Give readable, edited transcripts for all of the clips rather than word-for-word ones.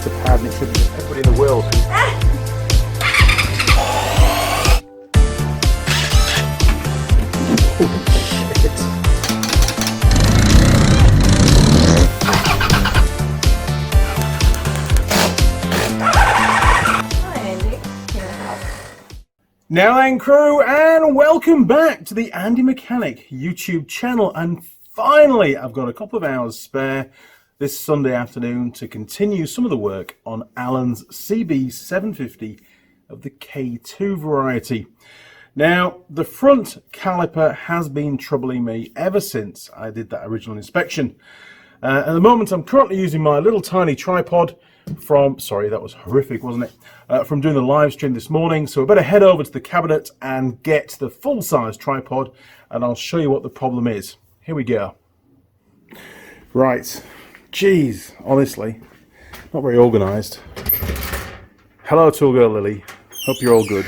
the pad and it should be everybody in the world. Now then, crew, and welcome back to the Andy Mechanic YouTube channel. And finally, I've got a couple of hours spare this Sunday afternoon to continue some of the work on Alan's CB750 of the K2 variety. Now, the front caliper has been troubling me ever since I did that original inspection. At the moment, I'm currently using my little tiny tripod from, sorry, that was horrific, wasn't it? From doing the live stream this morning. So we better head over to the cabinet and get the full-size tripod, and I'll show you what the problem is. Here we go. Right. Jeez, honestly, not very organised. Hello, tool girl Lily. Hope you're all good.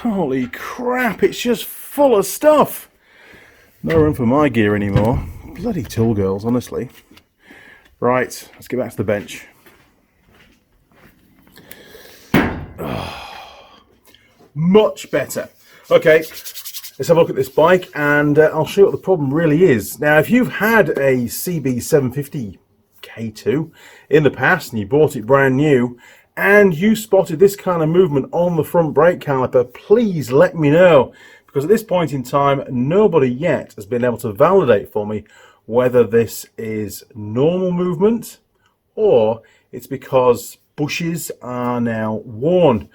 Holy crap, it's just full of stuff. No room for my gear anymore. Bloody tool girls, honestly. Right, let's get back to the bench. Oh, much better. Okay, let's have a look at this bike and I'll show you what the problem really is. Now, if you've had a CB750 K2 in the past and you bought it brand new and you spotted this kind of movement on the front brake caliper, please let me know, because at this point in time, nobody yet has been able to validate for me whether this is normal movement or it's because bushes are now worn.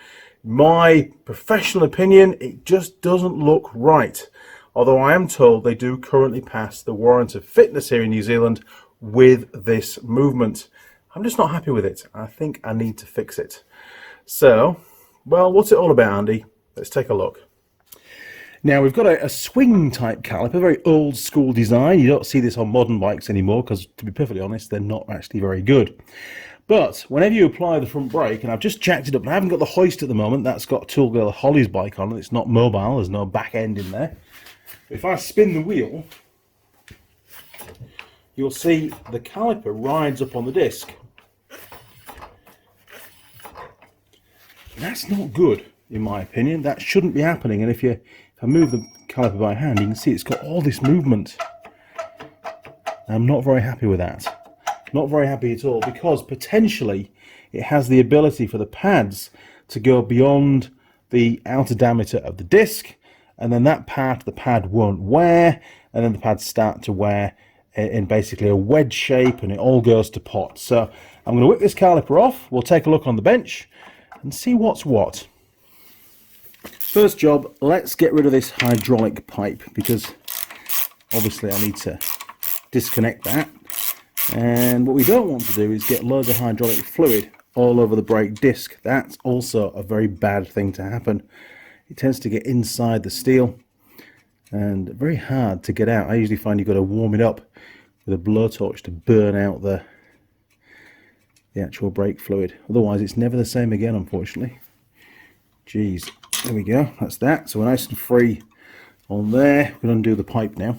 My professional opinion, it just doesn't look right. Although I am told they do currently pass the warrant of fitness here in New Zealand with this movement. I'm just not happy with it. I think I need to fix it. So, well, what's it all about, Andy? Let's take a look. Now, we've got a swing type caliper, very old school design. You don't see this on modern bikes anymore because, to be perfectly honest, they're not actually very good. But whenever you apply the front brake, and I've just jacked it up, and I haven't got the hoist at the moment, that's got Tool Girl Holly's bike on it, it's not mobile, there's no back end in there. If I spin the wheel, you'll see the caliper rides up on the disc. That's not good, in my opinion. That shouldn't be happening, and if I move the caliper by hand, you can see it's got all this movement. I'm not very happy with that. Not very happy at all, because potentially it has the ability for the pads to go beyond the outer diameter of the disc, and then that part of the pad won't wear, and then the pads start to wear in basically a wedge shape, and it all goes to pot. So I'm going to whip this caliper off. We'll take a look on the bench and see what's what. First job, let's get rid of this hydraulic pipe, because obviously I need to disconnect that. And what we don't want to do is get loads of hydraulic fluid all over the brake disc. That's also a very bad thing to happen. It tends to get inside the steel and very hard to get out. I usually find you've got to warm it up with a blowtorch to burn out the actual brake fluid. Otherwise it's never the same again, unfortunately. Geez, there we go, that's that. So we're nice and free on there. We'll undo the pipe now.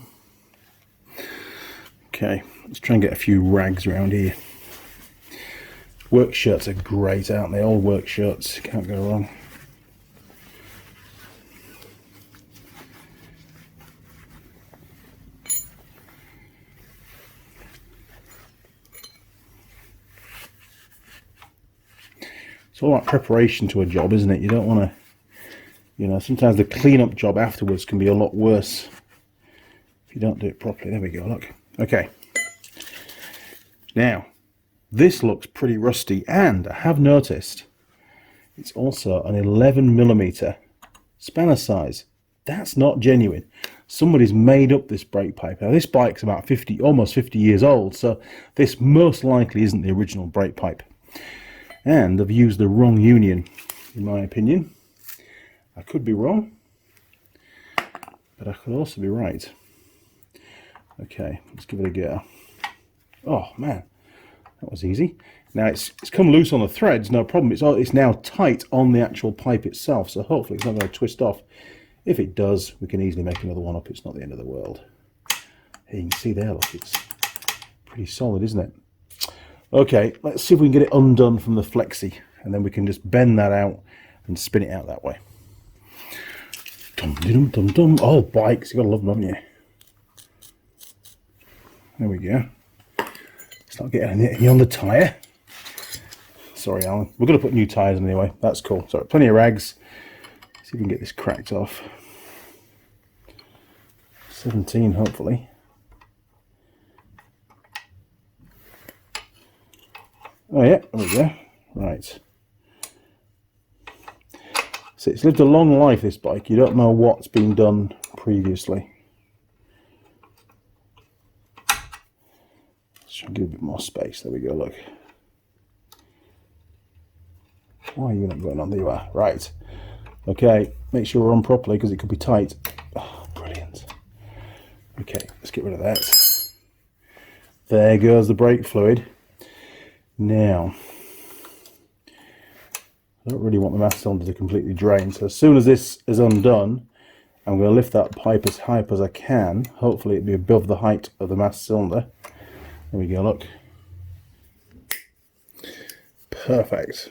Okay, let's try and get a few rags around here. Work shirts are great, aren't they? All work shirts, can't go wrong. It's all about preparation to a job, isn't it? You don't want to, you know, sometimes the clean-up job afterwards can be a lot worse if you don't do it properly. There we go, look. Okay. Now, this looks pretty rusty, and I have noticed it's also an 11mm spanner size. That's not genuine. Somebody's made up this brake pipe. Now, this bike's about almost 50 years old, so this most likely isn't the original brake pipe. And I've used the wrong union, in my opinion. I could be wrong, but I could also be right. Okay, let's give it a go. Oh man, that was easy. Now it's come loose on the threads, no problem. It's now tight on the actual pipe itself, so hopefully it's not going to twist off. If it does, we can easily make another one up. It's not the end of the world. Here you can see there, look, it's pretty solid, isn't it? Okay, let's see if we can get it undone from the flexi, and then we can just bend that out and spin it out that way. Dum dum dum dum. Oh, bikes, you gotta love them, haven't you? There we go. It's not getting any on the tyre. Sorry, Alan. We're gonna put new tyres in anyway. That's cool. Sorry, plenty of rags. See if we can get this cracked off. 17, hopefully. Oh yeah, there we go. Right. So it's lived a long life, this bike. You don't know what's been done previously. Let's try and give it a bit more space. There we go, look. Why are you not going on? There you are. Right. Okay, make sure we're on properly because it could be tight. Oh, brilliant. Okay, let's get rid of that. There goes the brake fluid. Now, I don't really want the master cylinder to completely drain, so as soon as this is undone, I'm going to lift that pipe as high up as I can. Hopefully it'll be above the height of the master cylinder. There we go, look. Perfect.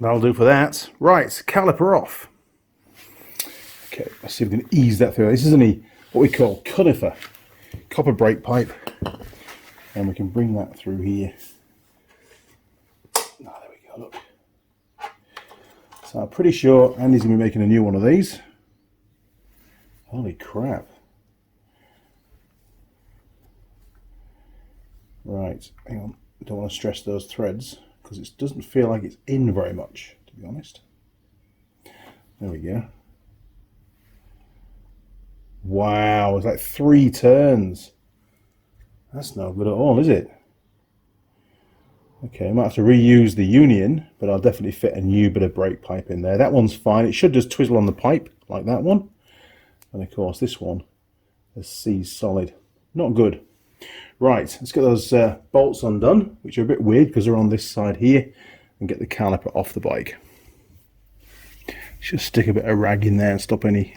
That'll do for that. Right, caliper off. Okay, let's see if we can ease that through. This is only what we call Caliper, copper brake pipe. And we can bring that through here. Oh, there we go, look. So I'm pretty sure Andy's going to be making a new one of these. Holy crap. Right, hang on. Don't want to stress those threads because it doesn't feel like it's in very much, to be honest. There we go. Wow, it's like 3 turns. That's no good at all, is it? Okay, I might have to reuse the union, but I'll definitely fit a new bit of brake pipe in there. That one's fine. It should just twizzle on the pipe like that one. And of course this one is C solid. Not good. Right, let's get those bolts undone, which are a bit weird because they're on this side here, and get the caliper off the bike. Just stick a bit of rag in there and stop any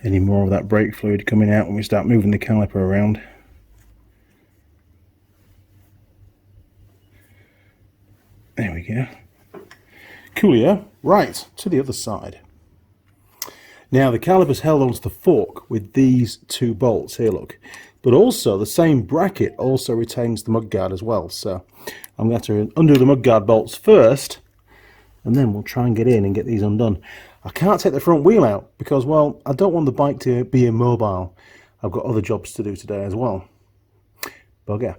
more of that brake fluid coming out when we start moving the caliper around. There we go. Coolio. Right, to the other side. Now the caliper's held onto the fork with these 2 bolts here, look. But also the same bracket also retains the mudguard as well. So I'm going to have to undo the mudguard bolts first, and then we'll try and get in and get these undone. I can't take the front wheel out because, well, I don't want the bike to be immobile. I've got other jobs to do today as well. Bugger.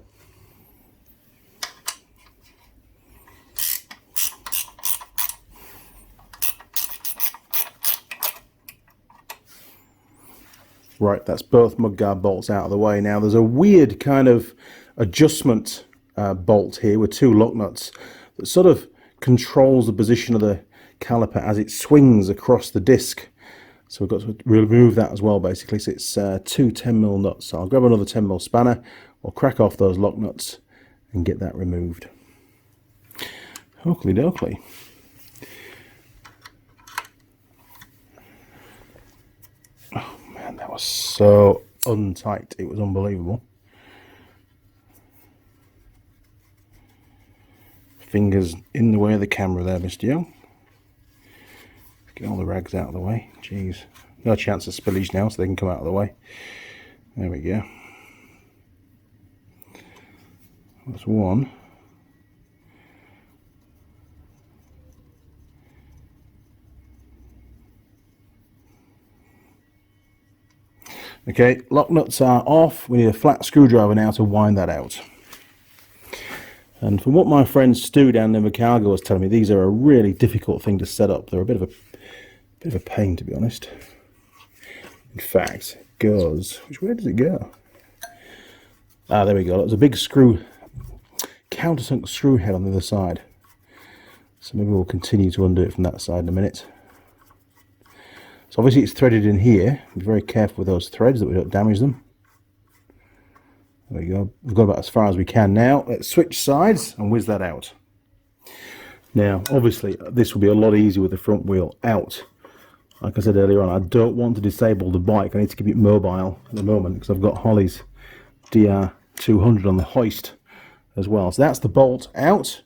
Right, that's both mudguard bolts out of the way. Now there's a weird kind of adjustment bolt here with 2 lock nuts that sort of controls the position of the caliper as it swings across the disc. So we've got to remove that as well, basically. So it's 2 10mm nuts. So I'll grab another 10mm spanner, or crack off those lock nuts and get that removed. Oakley dokley. That was so untight, it was unbelievable. Fingers in the way of the camera there, Mr. Young. Get all the rags out of the way. Jeez, no chance of spillage now, so they can come out of the way. There we go. That's one. Okay, lock nuts are off. We need a flat screwdriver now to wind that out. And from what my friend Stu down in Chicago was telling me, these are a really difficult thing to set up. They're a bit of a pain, to be honest. In fact, it goes. Where does it go? Ah, there we go. There's a big screw, countersunk screw head on the other side. So maybe we'll continue to undo it from that side in a minute. So obviously it's threaded in here. Be very careful with those threads that we don't damage them. There we go. We've got about as far as we can now. Let's switch sides and whiz that out. Now, obviously, this will be a lot easier with the front wheel out. Like I said earlier on, I don't want to disable the bike. I need to keep it mobile at the moment because I've got Holly's DR 200 on the hoist as well. So that's the bolt out,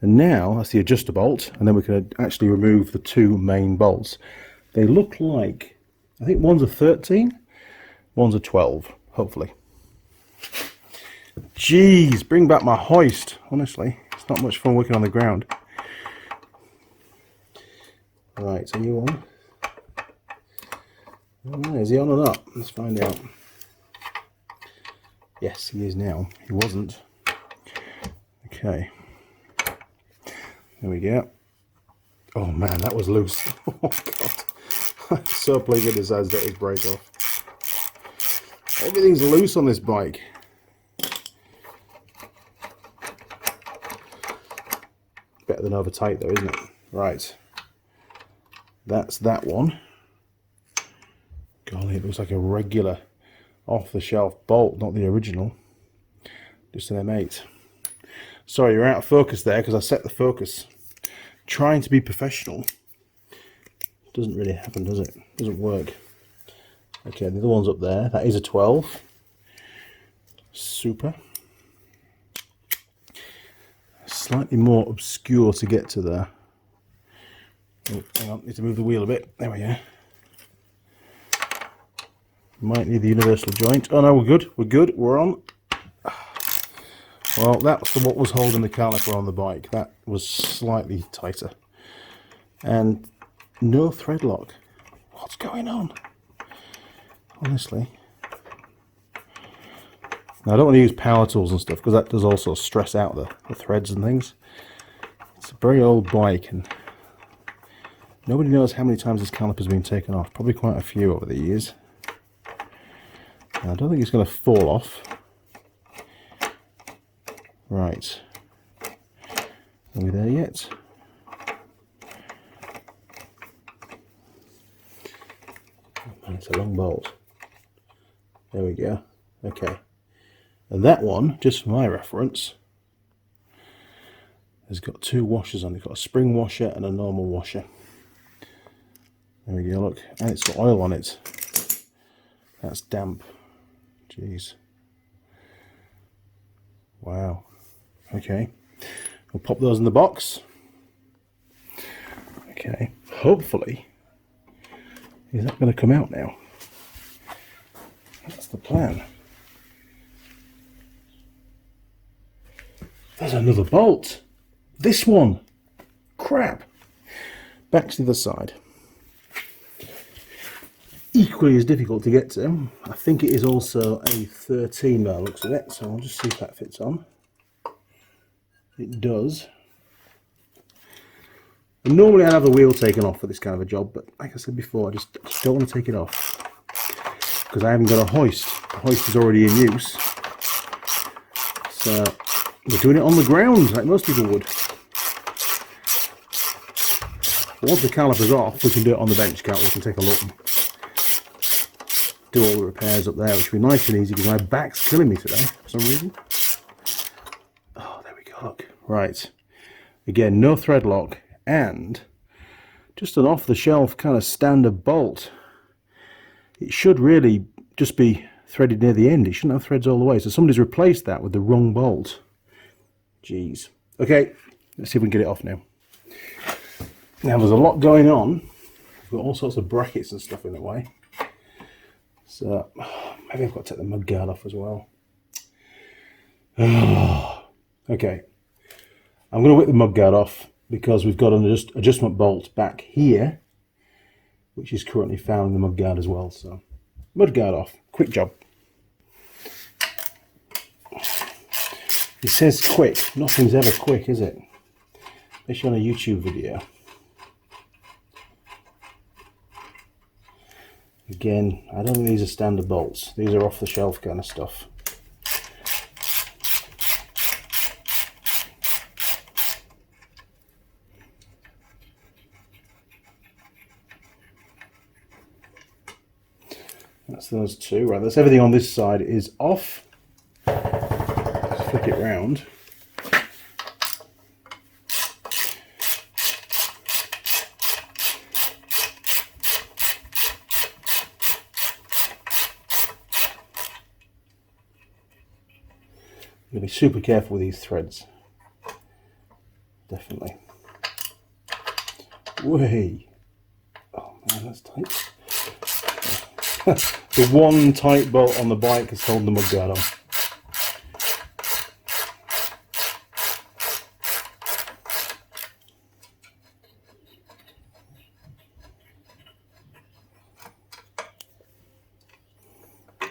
and now that's the adjuster bolt, and then we can actually remove the two main bolts. They look like, I think one's a 13, one's a 12, hopefully. Jeez, bring back my hoist. Honestly, it's not much fun working on the ground. Right, so you on? Oh, is he on or not? Let's find out. Yes, he is now. He wasn't. Okay. There we go. Oh man, that was loose. Oh god. I'm so pleased it decides to let his brake off. Everything's loose on this bike. Better than over tight though, isn't it? Right. That's that one. Golly, it looks like a regular off-the-shelf bolt, not the original. Just an M8. Sorry, you're out of focus there because I set the focus. Trying to be professional. Doesn't really happen, does it? Doesn't work. Okay, the other one's up there. That is a 12. Super. Slightly more obscure to get to there. Oh, hang on, need to move the wheel a bit. There we go. Might need the universal joint. Oh no, we're good. We're good. We're on. Well, that's what was holding the caliper on the bike. That was slightly tighter. And no thread lock. What's going on? Honestly. Now, I don't want to use power tools and stuff because that does also stress out the threads and things. It's a very old bike and nobody knows how many times this caliper's been taken off. Probably quite a few over the years. I don't think it's going to fall off. Right. Are we there yet? Oh, it's a long bolt. There we go. Okay. And that one, just for my reference, has got two washers on it. It's got a spring washer and a normal washer. There we go, look. And it's got oil on it. That's damp. Jeez. Wow. Okay. We'll pop those in the box. Okay. Hopefully, is that going to come out now? That's the plan. There's another bolt. This one. Crap. Back to the side. Equally as difficult to get to. I think it is also a 13 by the looks of it, so I'll just see if that fits on. It does. And normally I'd have the wheel taken off for this kind of a job, but like I said before, I just don't want to take it off because I haven't got a hoist. The hoist is already in use, so we're doing it on the ground like most people would. Once the caliper's off, we can do it on the bench, can't we? We can take a look and do all the repairs up there, which will be nice and easy because my back's killing me today for some reason. Oh, there we go, look. Right. Again, no thread lock and just an off-the-shelf kind of standard bolt. It should really just be threaded near the end. It shouldn't have threads all the way. So somebody's replaced that with the wrong bolt. Jeez. Okay, let's see if we can get it off now. Now there's a lot going on. We've got all sorts of brackets and stuff in the way. So maybe I've got to take the mudguard off as well. Okay, I'm going to whip the mudguard off because we've got an adjustment bolt back here, which is currently found in the mudguard as well. So mudguard off, quick job. It says quick. Nothing's ever quick, is it? Especially on a YouTube video. Again, I don't think these are standard bolts. These are off-the-shelf kind of stuff. That's those two. Right, that's everything on this side is off. Let's flick it round. You'll be super careful with these threads. Definitely. Way. Oh man, that's tight. The one tight bolt on the bike has held the mudguard on.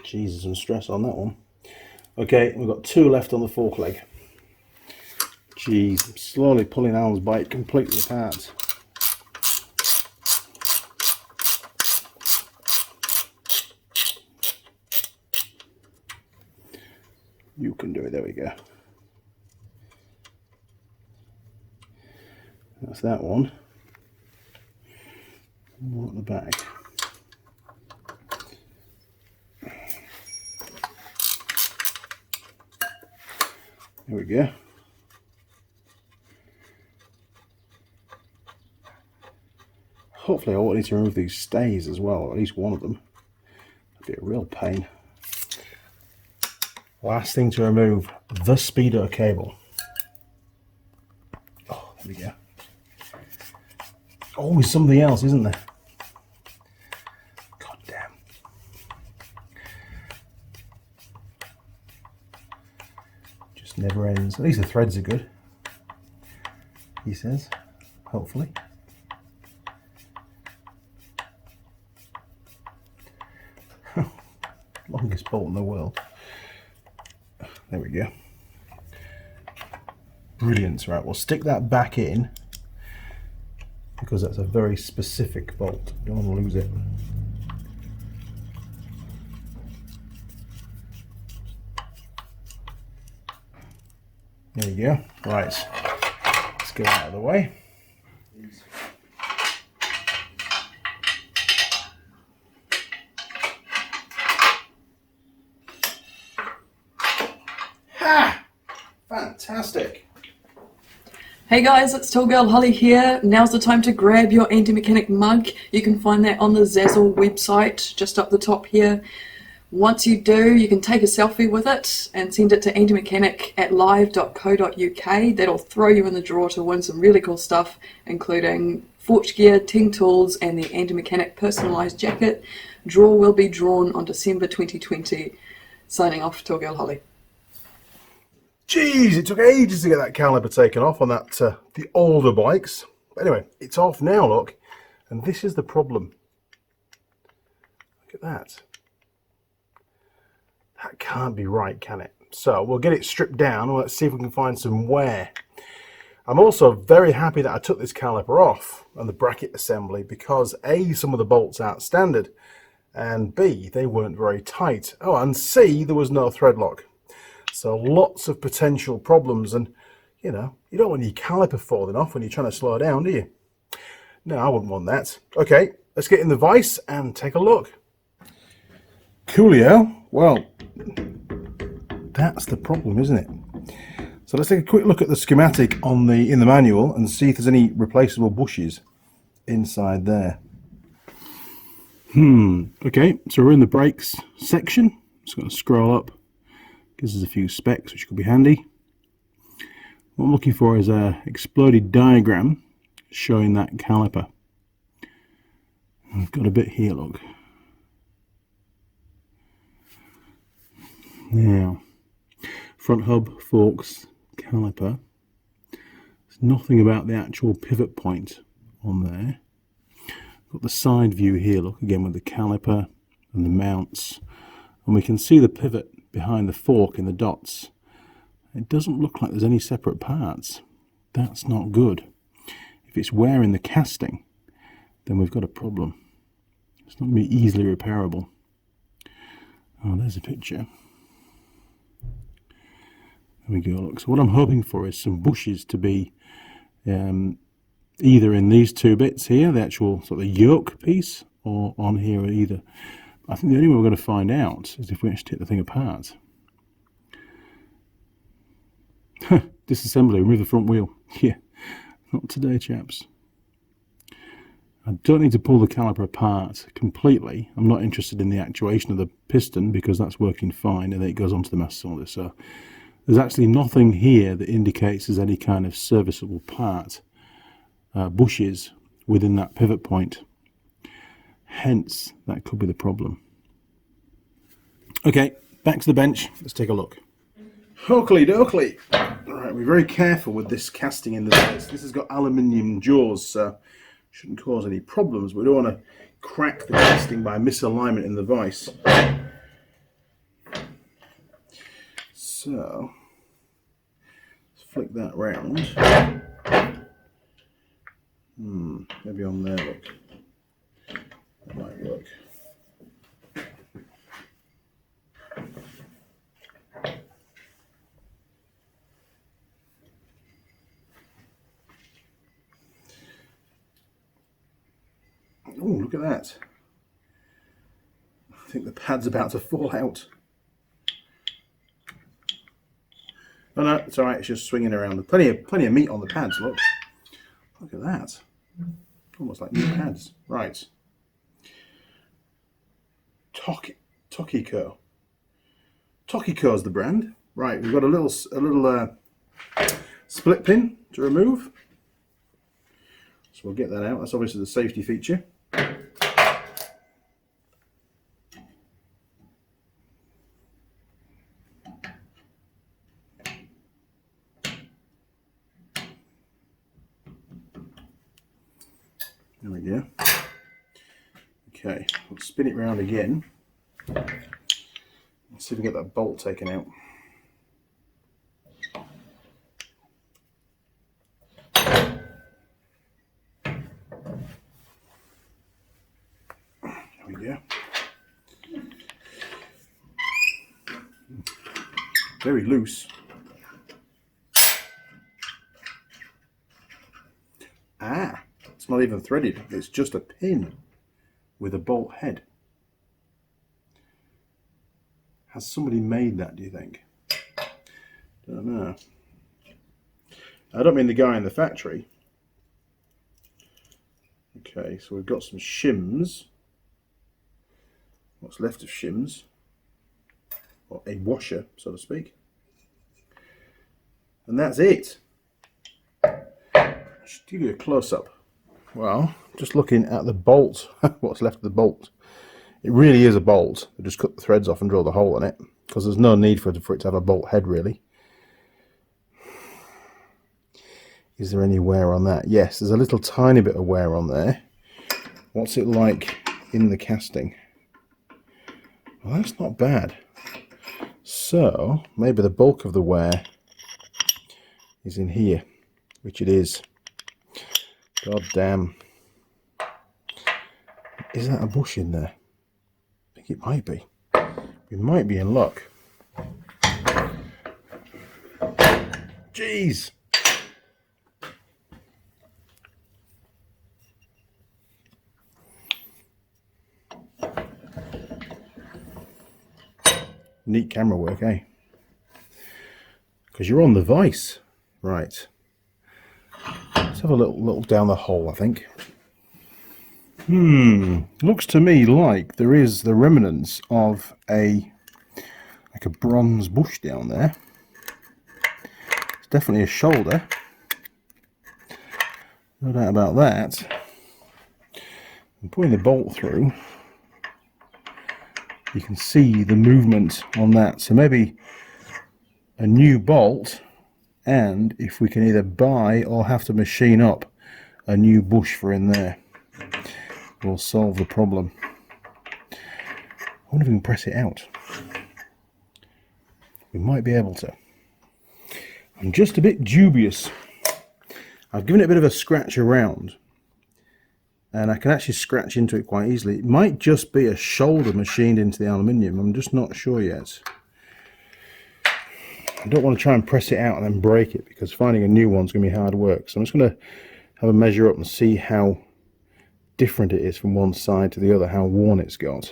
Jesus, some stress on that one. Okay, we've got 2 left on the fork leg. Jeez, I'm slowly pulling Alan's bike completely apart. You can do it, there we go. That's that one. More at the back. There we go. Hopefully I won't need to remove these stays as well, or at least one of them. That'd be a real pain. Last thing to remove, the speedo cable. Oh, there we go. Always something else, isn't there? God damn. Just never ends. At least the threads are good, he says, hopefully. Longest bolt in the world. There we go. Brilliant. Right, we'll stick that back in because that's a very specific bolt. Don't want to lose it. There we go. Right, let's get out of the way. Ha! Fantastic. Hey guys, it's Tool Girl Holly here. Now's the time to grab your anti-mechanic mug. You can find that on the Zazzle website, just up the top here. Once you do, you can take a selfie with it and send it to antimechanic@live.co.uk. That'll throw you in the draw to win some really cool stuff, including forge gear, ting tools, and the anti-mechanic personalised jacket. Draw will be drawn on December 2020. Signing off, Tool Girl Holly. Jeez, it took ages to get that caliper taken off on that the older bikes. But anyway, it's off now, look. And this is the problem. Look at that. That can't be right, can it? So we'll get it stripped down and let's see if we can find some wear. I'm also very happy that I took this caliper off and the bracket assembly because A, some of the bolts aren't standard, and B, they weren't very tight. Oh, and C, there was no thread lock. So lots of potential problems, and you know, you don't want your caliper falling off when you're trying to slow down, do you? No, I wouldn't want that. Okay, let's get in the vise and take a look. Coolio. Well, that's the problem, isn't it? So let's take a quick look at the schematic in the manual and see if there's any replaceable bushes inside there. Okay, so we're in the brakes section. Just going to scroll up. Gives us a few specs which could be handy. What I'm looking for is a exploded diagram showing that caliper. I've got a bit here, look. Now, front hub, forks, caliper. There's nothing about the actual pivot point on there. Got the side view here, look, again with the caliper and the mounts. And we can see the pivot behind the fork in the dots. It doesn't look like there's any separate parts. That's not good. If it's wear in the casting, then we've got a problem. It's not going to be easily repairable. Oh, there's a picture. There we go. Look, so what I'm hoping for is some bushes to be either in these two bits here, the actual sort of yoke piece, or on here either. I think the only way we're going to find out is if we actually take the thing apart. Disassembly, remove the front wheel. Yeah, not today, chaps. I don't need to pull the caliper apart completely. I'm not interested in the actuation of the piston because that's working fine, and then it goes onto the master cylinder. So There's actually nothing here that indicates there's any kind of serviceable part, bushes within that pivot point. Hence, that could be the problem. Okay, back to the bench. Let's take a look. Oakley dokley. Alright, we're very careful with this casting in the vise. This has got aluminium jaws, so shouldn't cause any problems. We don't want to crack the casting by misalignment in the vise. So, let's flick that round. Maybe on there, look. That might work. Oh, look at that. I think the pad's about to fall out. Oh no, it's alright, it's just swinging around. Plenty of meat on the pads, look. Look at that. Almost like new pads. Right. Tokico. Tokico's the brand. Right, we've got a little split pin to remove. So we'll get that out. That's obviously the safety feature. There we go. Okay, let's spin it round again. Let's see if we can get that bolt taken out. There we go. Very loose. Ah! It's not even threaded, it's just a pin with a bolt head. Has somebody made that, do you think? Don't know. I don't mean the guy in the factory. Okay, so we've got some shims. What's left of shims. Or a washer, so to speak. And that's it. Just give you a close-up. Well, just looking at the bolt, what's left of the bolt, it really is a bolt. I just cut the threads off and drill the hole in it, because there's no need for it to have a bolt head, really. Is there any wear on that? Yes, there's a little tiny bit of wear on there. What's it like in the casting? Well, that's not bad. So, maybe the bulk of the wear is in here, which it is. God damn. Is that a bush in there? I think it might be. We might be in luck. Jeez. Neat camera work, eh? Because you're on the vise. Right. Let's have a little down the hole, I think. Looks to me like there is the remnants of a bronze bush down there. It's definitely a shoulder. No doubt about that. I'm putting the bolt through. You can see the movement on that. So maybe a new bolt, and if we can either buy or have to machine up a new bush for in there, we'll solve the problem. I wonder if we can press it out. We might be able to. I'm just a bit dubious. I've given it a bit of a scratch around, and I can actually scratch into it quite easily. It might just be a shoulder machined into the aluminium. I'm just not sure yet. I don't want to try and press it out and then break it, because finding a new one's going to be hard work. So I'm just going to have a measure up and see how different it is from one side to the other, how worn it's got.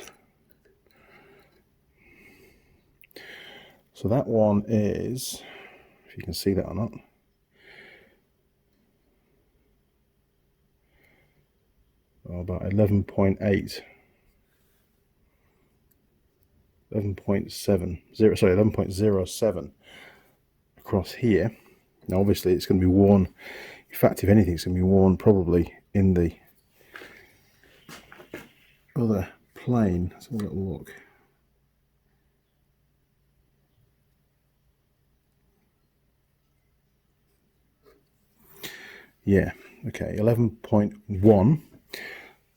So that one is, if you can see that or not, about 11.8, 11.7, sorry, 11.07. across here. Now obviously it's going to be worn, in fact if anything it's going to be worn probably in the other plane. Let's have a little look. Yeah, okay, 11.1.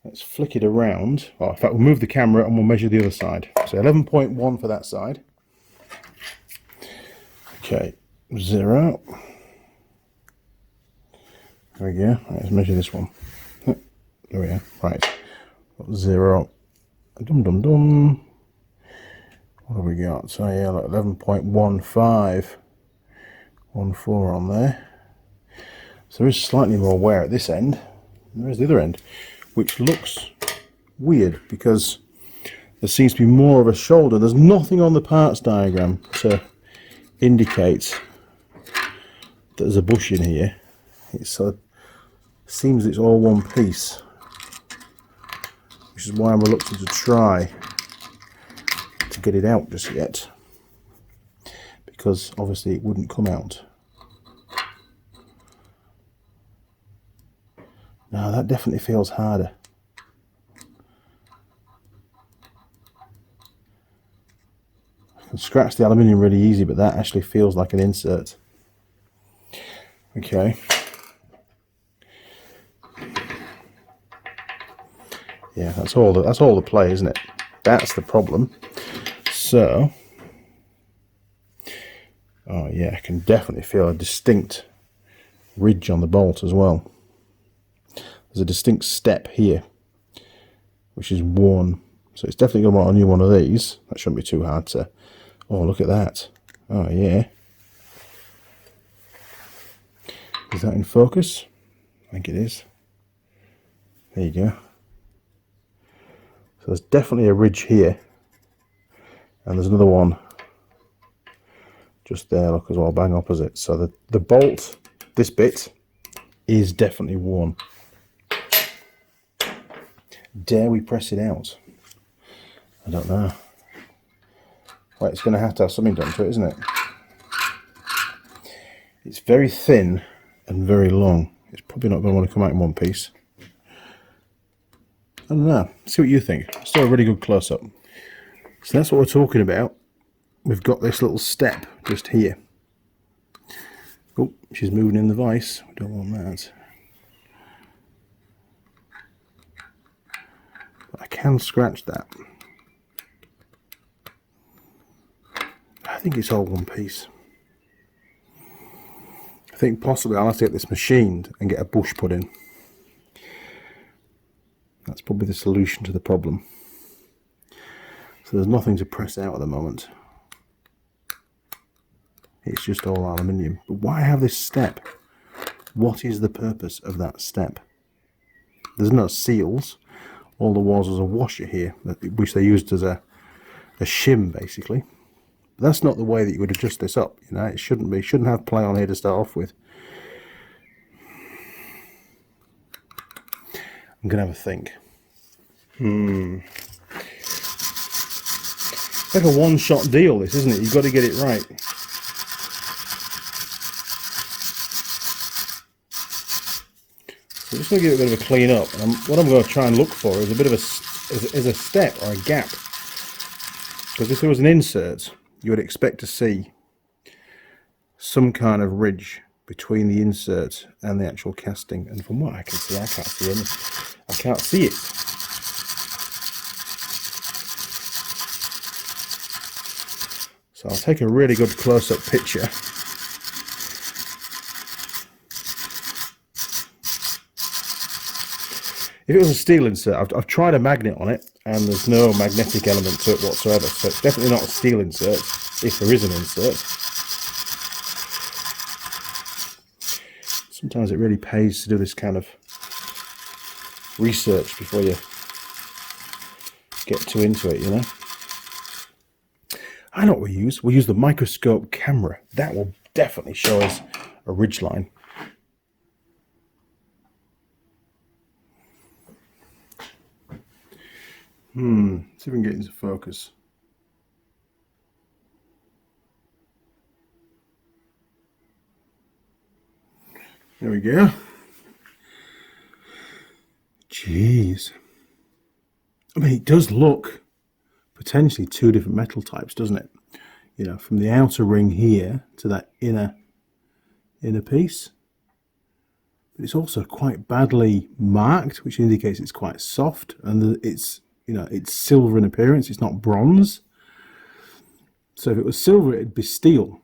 Let's flick it around. Oh, in fact, we'll move the camera and we'll measure the other side. So 11.1 for that side. Okay, 0. There we go. Let's measure this one. There we are. Right. 0. Dum dum dum. What have we got? So yeah, like 11.15. 14 on there. So there is slightly more wear at this end than there is the other end, which looks weird because there seems to be more of a shoulder. There's nothing on the parts diagram to indicate that there's a bush in here. It seems it's all one piece, which is why I'm reluctant to try to get it out just yet, because obviously it wouldn't come out. Now that definitely feels harder. I can scratch the aluminium really easy, but that actually feels like an insert. Okay. Yeah, that's all the play, isn't it? That's the problem. So, oh yeah, I can definitely feel a distinct ridge on the bolt as well. There's a distinct step here, which is worn. So it's definitely going to want a new one of these. That shouldn't be too hard to... Oh, look at that. Oh, yeah. Is that in focus? I think it is. There you go. So there's definitely a ridge here. And there's another one just there, look, as well, bang opposite. So the bolt, this bit, is definitely worn. Dare we press it out? I don't know. Well, it's going to have something done to it, isn't it? It's very thin and very long. It's probably not going to want to come out in one piece. I don't know. See what you think. Still a really good close-up. So that's what we're talking about. We've got this little step just here. Oh, she's moving in the vise. We don't want that. But I can scratch that. I think it's all one piece. I think possibly I'll have to get this machined and get a bush put in. That's probably the solution to the problem. So there's nothing to press out at the moment. It's just all aluminium. But why have this step? What is the purpose of that step? There's no seals. All there was a washer here, which they used as a shim, basically. But that's not the way that you would adjust this up. You know, it shouldn't be. Shouldn't have play on here to start off with. I'm gonna have a think. It's like a one-shot deal, this, isn't it? You've got to get it right. So I'm just going to give it a bit of a clean up. And what I'm going to try and look for is a bit of a step or a gap. Because if there was an insert, you would expect to see some kind of ridge between the insert and the actual casting. And from what I can see, I can't see any. I can't see it. So I'll take a really good close-up picture. If it was a steel insert, I've tried a magnet on it, and there's no magnetic element to it whatsoever. So it's definitely not a steel insert, if there is an insert. Sometimes it really pays to do this kind of research before you get too into it, you know. I know what we use. We use the microscope camera. That will definitely show us a ridge line. See if we can get into focus. There we go. Jeez. I mean, it does look potentially two different metal types, doesn't it? You know, from the outer ring here to that inner piece. But it's also quite badly marked, which indicates it's quite soft, and it's, you know, it's silver in appearance. It's not bronze. So if it was silver, it'd be steel.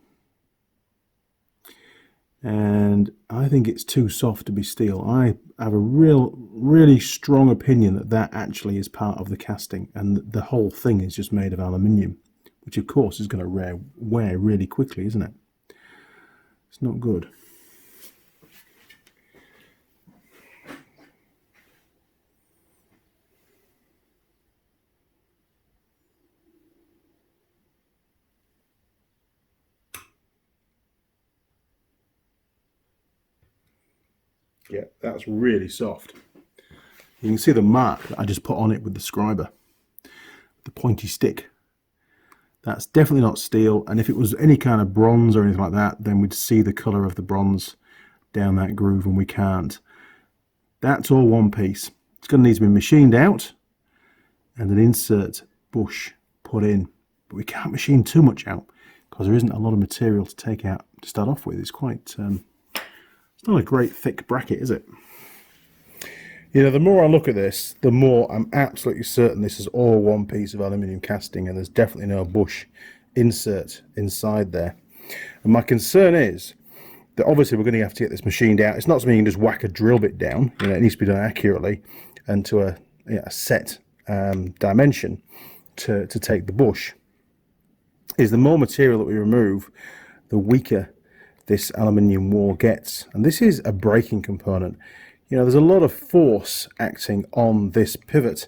And I think it's too soft to be steel. I have a really strong opinion that that actually is part of the casting, and the whole thing is just made of aluminium, which of course is going to wear really quickly, isn't it? It's not good. Yeah, that's really soft. You can see the mark that I just put on it with the scriber, the pointy stick. That's definitely not steel, and if it was any kind of bronze or anything like that, then we'd see the colour of the bronze down that groove, and we can't. That's all one piece. It's going to need to be machined out and an insert bush put in, but we can't machine too much out because there isn't a lot of material to take out to start off with. It's quite... it's not a great thick bracket, is it? You know, the more I look at this, the more I'm absolutely certain this is all one piece of aluminium casting, and there's definitely no bush insert inside there. And my concern is that obviously we're going to have to get this machined out. It's not something you can just whack a drill bit down. You know, it needs to be done accurately and to a set dimension to take the bush. Is the more material that we remove, the weaker this aluminium wall gets. And this is a braking component. You know, there's a lot of force acting on this pivot,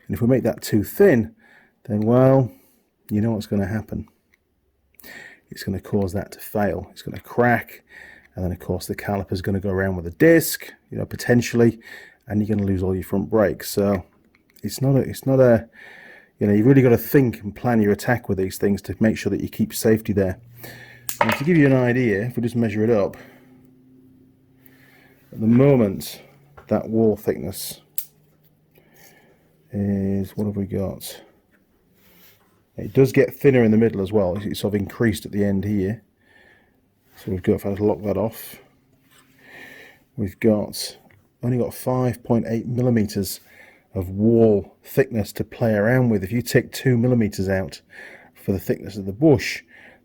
and if we make that too thin, then, well, you know what's going to happen. It's going to cause that to fail. It's going to crack, and then of course the caliper is going to go around with a disc, you know, potentially, and you're going to lose all your front brakes. So it's not a you know, you've really got to think and plan your attack with these things to make sure that you keep safety there. And to give you an idea, if we just measure it up, at the moment that wall thickness is, what have we got? It does get thinner in the middle as well. It's sort of increased at the end here. So we've got, if I just lock that off, we've only got 5.8 millimeters of wall thickness to play around with. If you take 2 millimeters out for the thickness of the bush,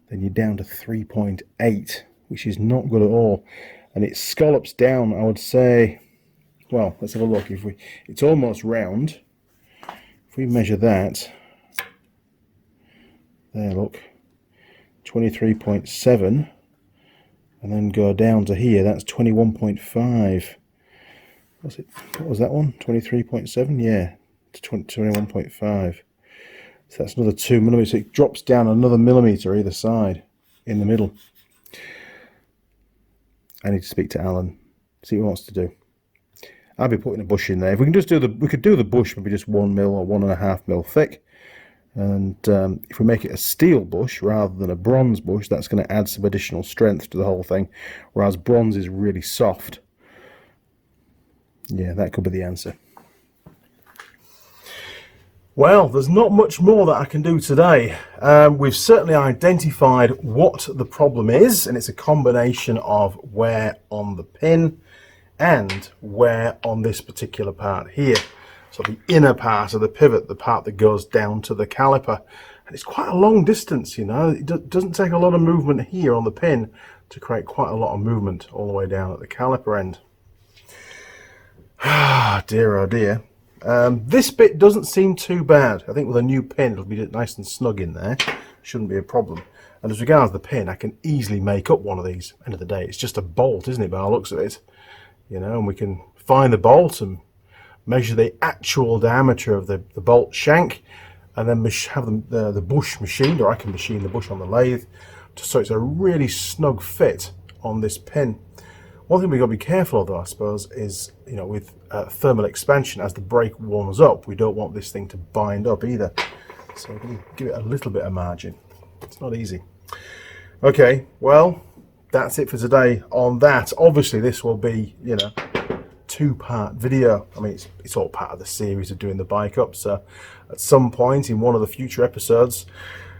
then you're down to 3.8, which is not good at all. And it scallops down, I would say, well, let's have a look. It's almost round. If we measure that, there, look, 23.7, and then go down to here, that's 21.5. What was that one? 23.7? Yeah, to 21.5. So that's another 2 millimeters. So it drops down another millimeter either side in the middle. I need to speak to Alan, see what he wants to do. I'll be putting a bush in there. If we can just we could do the bush maybe just 1 mil or 1.5 mil thick. And if we make it a steel bush rather than a bronze bush, that's going to add some additional strength to the whole thing. Whereas bronze is really soft. Yeah, that could be the answer. Well, there's not much more that I can do today. We've certainly identified what the problem is, and it's a combination of wear on the pin and wear on this particular part here. So the inner part of the pivot, the part that goes down to the caliper. And it's quite a long distance, you know. It doesn't take a lot of movement here on the pin to create quite a lot of movement all the way down at the caliper end. Ah, dear, oh dear. This bit doesn't seem too bad. I think with a new pin it'll be nice and snug in there. Shouldn't be a problem. And as regards the pin, I can easily make up one of these. End of the day, it's just a bolt, isn't it, by the looks of it? You know, and we can find the bolt and measure the actual diameter of the bolt shank, and then have the bush machined, or I can machine the bush on the lathe, so it's a really snug fit on this pin. One thing we've got to be careful of, though, I suppose, is, you know, with thermal expansion, as the brake warms up, we don't want this thing to bind up either. So we're going to give it a little bit of margin. It's not easy. Okay, well, that's it for today on that. Obviously, this will be, you know, two-part video. I mean, it's all part of the series of doing the bike up. So at some point in one of the future episodes,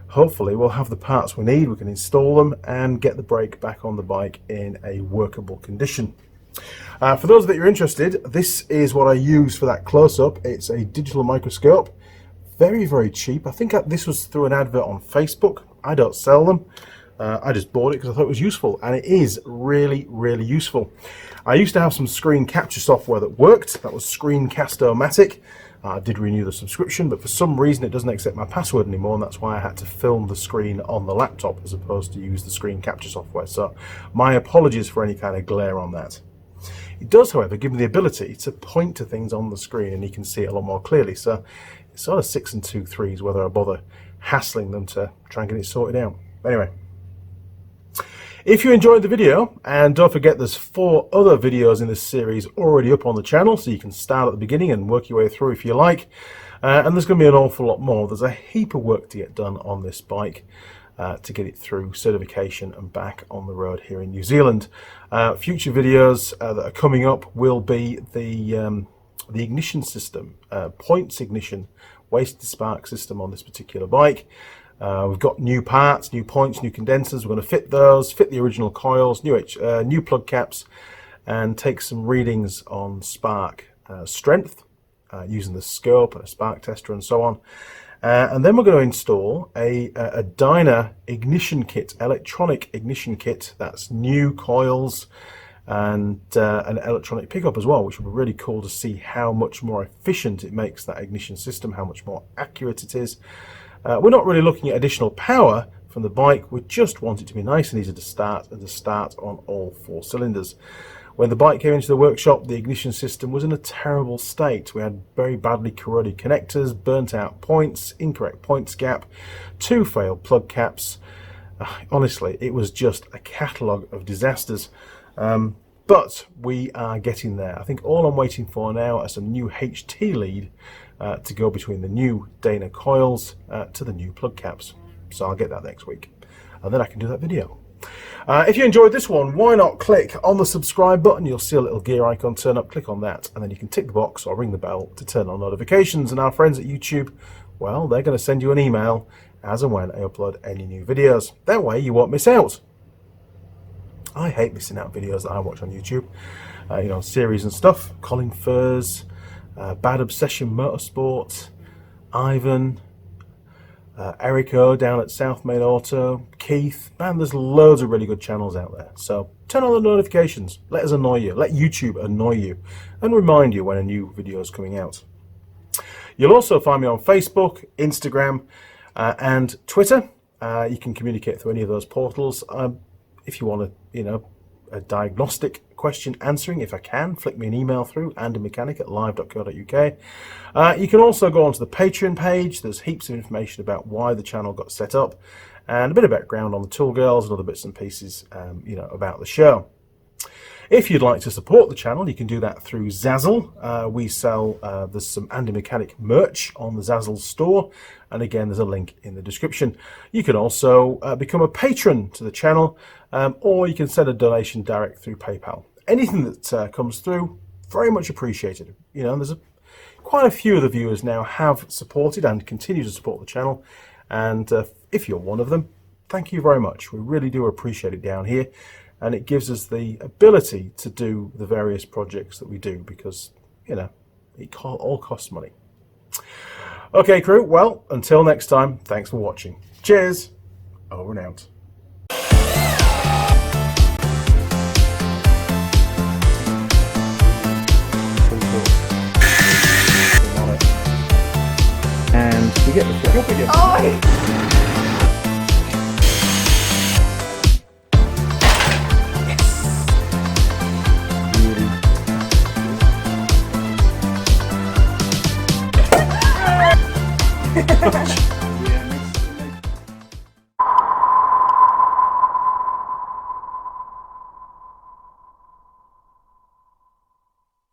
hopefully we'll have the parts we need. We can install them and get the brake back on the bike in a workable condition. For those that you're interested, this is what I use for that close-up. It's a digital microscope. Very, very cheap. I think this was through an advert on Facebook. I don't sell them. I just bought it because I thought it was useful, and it is really, really useful. I used to have some screen capture software that worked. That was Screencast-O-Matic. I did renew the subscription, but for some reason it doesn't accept my password anymore, and that's why I had to film the screen on the laptop as opposed to use the screen capture software. So my apologies for any kind of glare on that. It does, however, give me the ability to point to things on the screen, and you can see it a lot more clearly. So it's sort of 6 and 2 3s whether I bother hassling them to try and get it sorted out. Anyway, if you enjoyed the video, and don't forget there's 4 other videos in this series already up on the channel, so you can start at the beginning and work your way through if you like. And there's going to be an awful lot more. There's a heap of work to get done on this bike to get it through certification and back on the road here in New Zealand. Future videos that are coming up will be the ignition system, points ignition, wasted spark system on this particular bike. We've got new parts, new points, new condensers. We're going to fit those, fit the original coils, new plug caps, and take some readings on spark strength using the scope and a spark tester and so on. And then we're going to install a dyno ignition kit, electronic ignition kit. That's new coils and an electronic pickup as well, which will be really cool to see how much more efficient it makes that ignition system, how much more accurate it is. We're not really looking at additional power from the bike. We just want it to be nice and easy to start, and to start on all 4 cylinders. When the bike came into the workshop, the ignition system was in a terrible state. We had very badly corroded connectors, burnt out points, incorrect points gap, 2 failed plug caps. Honestly, it was just a catalogue of disasters. But we are getting there. I think all I'm waiting for now are some new HT lead to go between the new Dana coils to the new plug caps. So I'll get that next week, and then I can do that video. If you enjoyed this one, why not click on the subscribe button? You'll see a little gear icon turn up. Click on that, and then you can tick the box or ring the bell to turn on notifications. And our friends at YouTube, well, they're going to send you an email as and when I upload any new videos. That way you won't miss out. I hate missing out videos that I watch on YouTube, you know, series and stuff. Colin Furs, Bad Obsession Motorsport, Ivan, Eric O down at South Main Auto, Keith. Man, there's loads of really good channels out there. So turn on the notifications. Let us annoy you. Let YouTube annoy you and remind you when a new video is coming out. You'll also find me on Facebook, Instagram, and Twitter. You can communicate through any of those portals. If you want to, you know, a diagnostic question answering, if I can, flick me an email through, andymechanic@live.co.uk. You can also go onto the Patron page. There's heaps of information about why the channel got set up, and a bit of background on the Tool Girls and other bits and pieces, you know, about the show. If you'd like to support the channel, you can do that through Zazzle. We sell, there's some Andy Mechanic merch on the Zazzle store, and again, there's a link in the description. You can also become a patron to the channel, or you can send a donation direct through PayPal. Anything that comes through, very much appreciated. You know, there's quite a few of the viewers now have supported and continue to support the channel, and if you're one of them, thank you very much. We really do appreciate it down here. And it gives us the ability to do the various projects that we do because, you know, it all costs money. Okay, crew. Well, until next time, thanks for watching. Cheers. Over and out. And you get the flip up again. Oh! Ha ha ha!